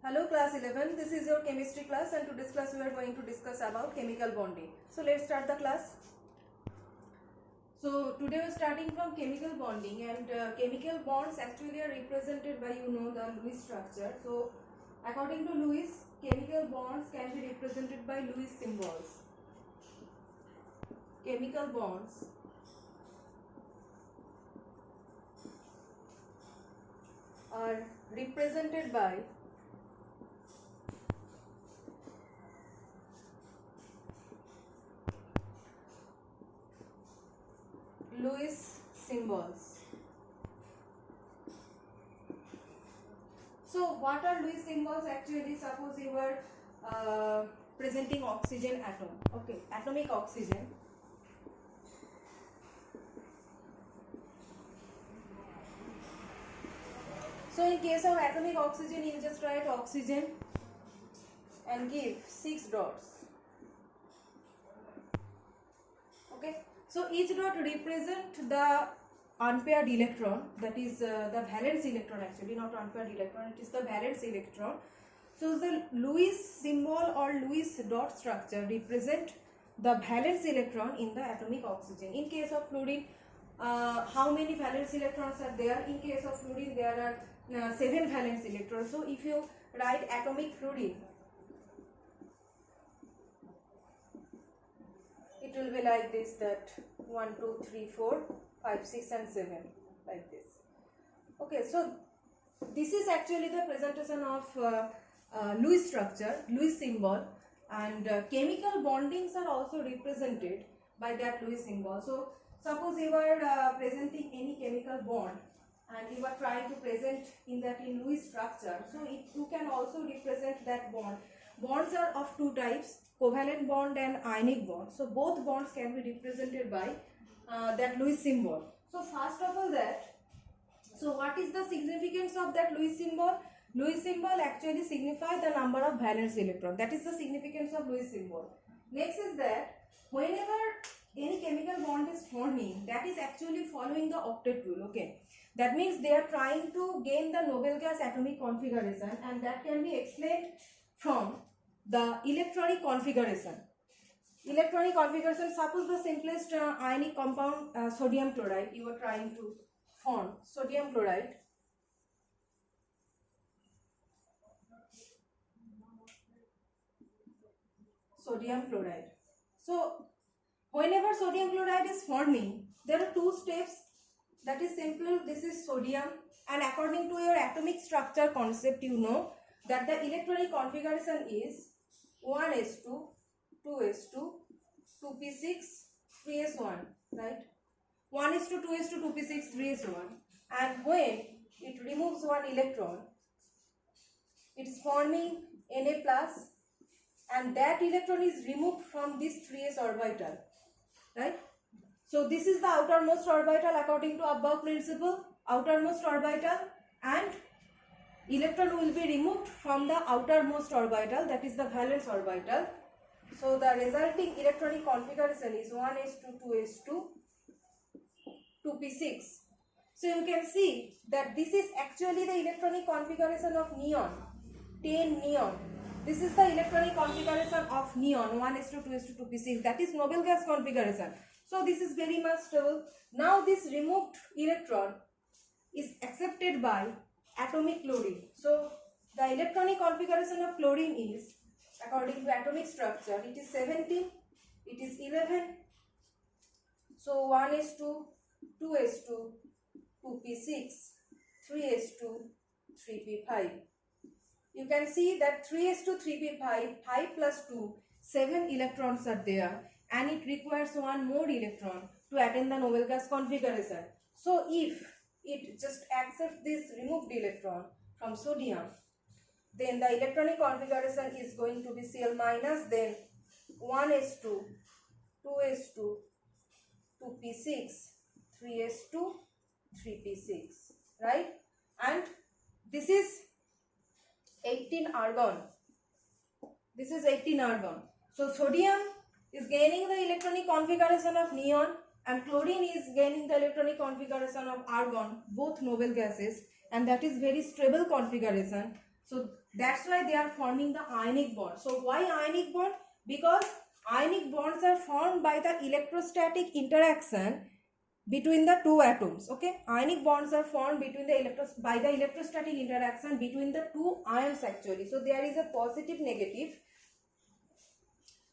Hello class 11, this is your chemistry class and to this class we are going to discuss about chemical bonding. So let's start the class. So today we are starting from chemical bonding and chemical bonds actually are represented by the Lewis structure. So according to Lewis, chemical bonds can be represented by Lewis symbols. Chemical bonds are represented by Lewis symbols. So what are Lewis symbols? Actually, suppose you were presenting oxygen atom, okay, atomic oxygen. So in case of atomic oxygen, you just write oxygen and give 6 dots. Okay. So each dot represent the unpaired electron, that is the valence electron, actually not unpaired electron, it is the valence electron. So the Lewis symbol or Lewis dot structure represent the valence electron in the atomic oxygen. In case of fluorine, how many valence electrons are there? In case of fluorine, there are 7 valence electrons. So if you write atomic fluorine, it will be like this, that 1, 2, 3, 4, 5, 6 and 7, like this. Okay, so this is actually the presentation of Lewis structure, Lewis symbol, and chemical bondings are also represented by that Lewis symbol. So suppose you are presenting any chemical bond and you are trying to present in Lewis structure, so you can also represent that bond. Bonds are of two types, covalent bond and ionic bond. So both bonds can be represented by that Lewis symbol. So first of all so what is the significance of that Lewis symbol? Lewis symbol actually signifies the number of valence electron. That is the significance of Lewis symbol. Next is that whenever any chemical bond is forming, that is actually following the octet rule. Okay, that means they are trying to gain the noble gas atomic configuration, and that can be explained from the electronic configuration. Electronic configuration, suppose the simplest ionic compound sodium chloride, you are trying to form sodium chloride. Sodium chloride. So whenever sodium chloride is forming, there are two steps. That is simple, this is sodium, and according to your atomic structure concept, you know that the electronic configuration is 1s2, 2s2, 2p6, 3s1, right? 1s2, 2s2, 2p6, 3s1, and when it removes one electron, it is forming Na plus, and that electron is removed from this 3s orbital, right? So this is the outermost orbital according to above principle, outermost orbital, and electron will be removed from the outermost orbital, that is the valence orbital. So the resulting electronic configuration is 1s2, 2s2, 2p6. So you can see that this is actually the electronic configuration of neon, 10 neon. This is the electronic configuration of neon, 1s2, 2s2, 2p6. That is noble gas configuration. So this is very much stable. Now this removed electron is accepted by atomic chlorine. So the electronic configuration of chlorine is, according to atomic structure, it is 17, it is 11. So 1s2, 2s2, 2p6, 3s2, 3p5. You can see that 3s2, 3p5, 5 plus 2, 7 electrons are there, and it requires one more electron to attain the noble gas configuration. So if it just accepts this removed electron from sodium, then the electronic configuration is going to be Cl minus, then 1s2, 2s2, 2p6, 3s2, 3p6, right? And this is 18 argon. This is 18 argon. So sodium is gaining the electronic configuration of neon, and chlorine is gaining the electronic configuration of argon, both noble gases, and that is very stable configuration. So that's why they are forming the ionic bond. So why ionic bond? Because ionic bonds are formed by the electrostatic interaction between the two atoms. Okay, ionic bonds are formed between the by the electrostatic interaction between the two ions actually. So there is a positive negative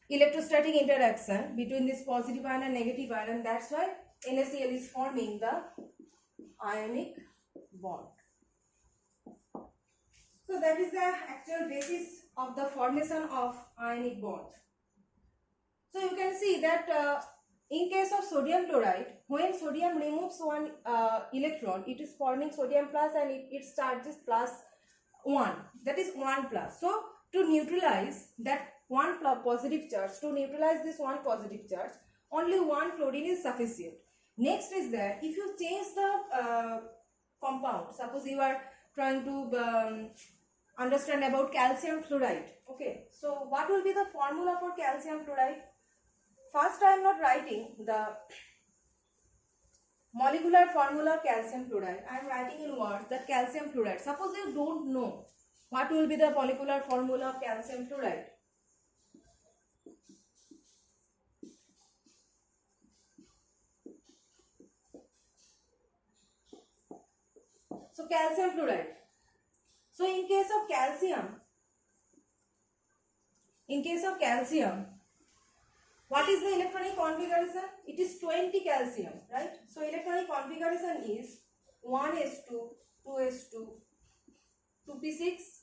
electrostatic interaction between this positive ion and negative ion, and that's why NaCl is forming the ionic bond. So that is the actual basis of the formation of ionic bond. So you can see that in case of sodium chloride, when sodium removes one electron, it is forming sodium plus and its charge is plus 1. That is 1 plus. So to neutralize that one positive charge, to neutralize this one positive charge, only one chlorine is sufficient. Next is that if you change the compound, suppose you are trying to understand about calcium fluoride. Okay, so what will be the formula for calcium fluoride? First, I am not writing the molecular formula of calcium fluoride. I am writing in words that calcium fluoride. Suppose you don't know what will be the molecular formula of calcium fluoride. So calcium fluoride. So in case of calcium, what is the electronic configuration? It is 20 calcium, right? So electronic configuration is 1s2, 2s2, 2p6,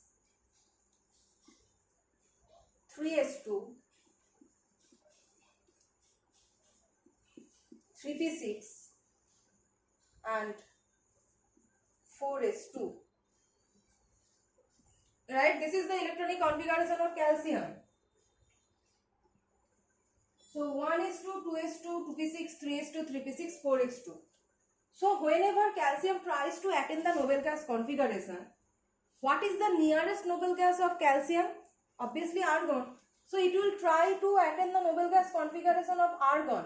3s2, 3p6 and 4s2. Right? This is the electronic configuration of calcium. So 1s2, 2s2, 2p6, 3s2, 3p6, 4s2. So whenever calcium tries to attain the noble gas configuration, what is the nearest noble gas of calcium? Obviously argon. So it will try to attain the noble gas configuration of argon.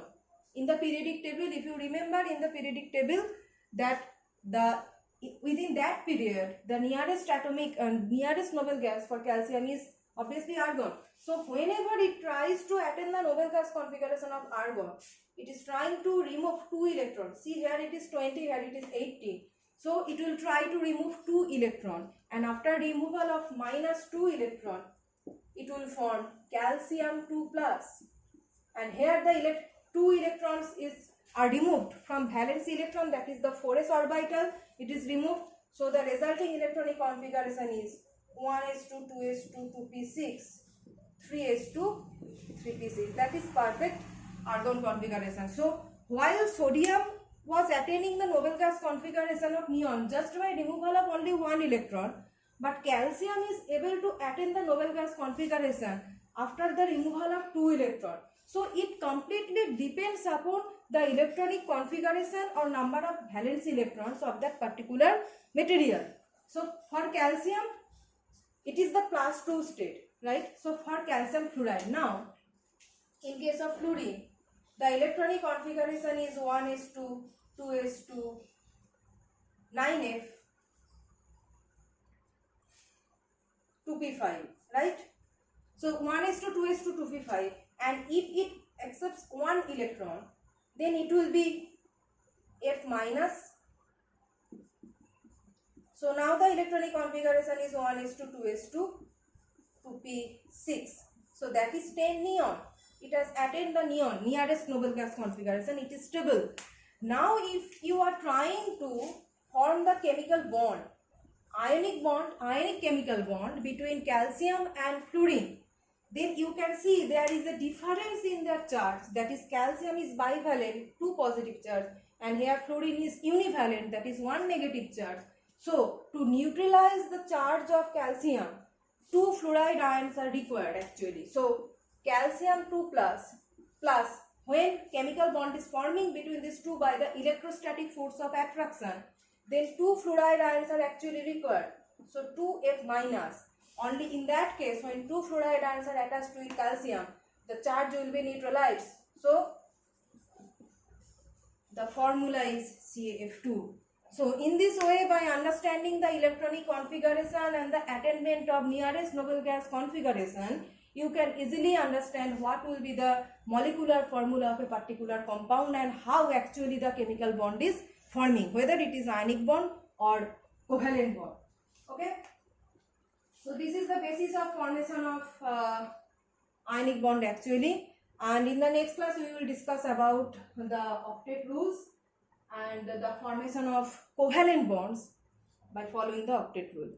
In the periodic table, if you remember in the periodic table that within that period, the nearest atomic nearest noble gas for calcium is obviously argon. So whenever it tries to attain the noble gas configuration of argon, it is trying to remove 2 electrons. See, here it is 20, here it is 18. So it will try to remove 2 electrons, and after removal of -2 electron, it will form calcium 2 plus. And here the 2 electrons are removed from valence electron, that is the 4s orbital. It is removed. So the resulting electronic configuration is 1s2, 2s2, 2p6, 3s2, 3p6. That is perfect argon configuration. So while sodium was attaining the noble gas configuration of neon just by removal of only 1 electron, but calcium is able to attain the noble gas configuration after the removal of 2 electrons. So it completely depends upon the electronic configuration or number of valence electrons of that particular material. So for calcium, it is the +2 state, right? So for calcium fluoride, now in case of fluorine, the electronic configuration is 1s2, 2s2, 9f, 2p5, right? So 1s2, 2s2, 2p5, and if it accepts 1 electron, then it will be F minus. So now the electronic configuration is 1s2, 2s2, 2p6. So that is 10 neon. It has attained the neon, nearest noble gas configuration. It is stable. Now if you are trying to form the chemical bond, ionic chemical bond between calcium and fluorine, then you can see there is a difference in their charge. That is, calcium is bivalent, 2 positive charge, and here fluorine is univalent, that is 1 negative charge. So to neutralize the charge of calcium, 2 fluoride ions are required actually. So calcium 2 plus when chemical bond is forming between these two by the electrostatic force of attraction, then 2 fluoride ions are actually required. So 2F minus. Only in that case, when 2 fluoride ions are attached to calcium, the charge will be neutralized. So the formula is CaF2. So in this way, by understanding the electronic configuration and the attainment of nearest noble gas configuration, you can easily understand what will be the molecular formula of a particular compound and how actually the chemical bond is forming, whether it is ionic bond or covalent bond. Okay. So this is the basis of formation of ionic bond actually, and in the next class we will discuss about the octet rules and the formation of covalent bonds by following the octet rule.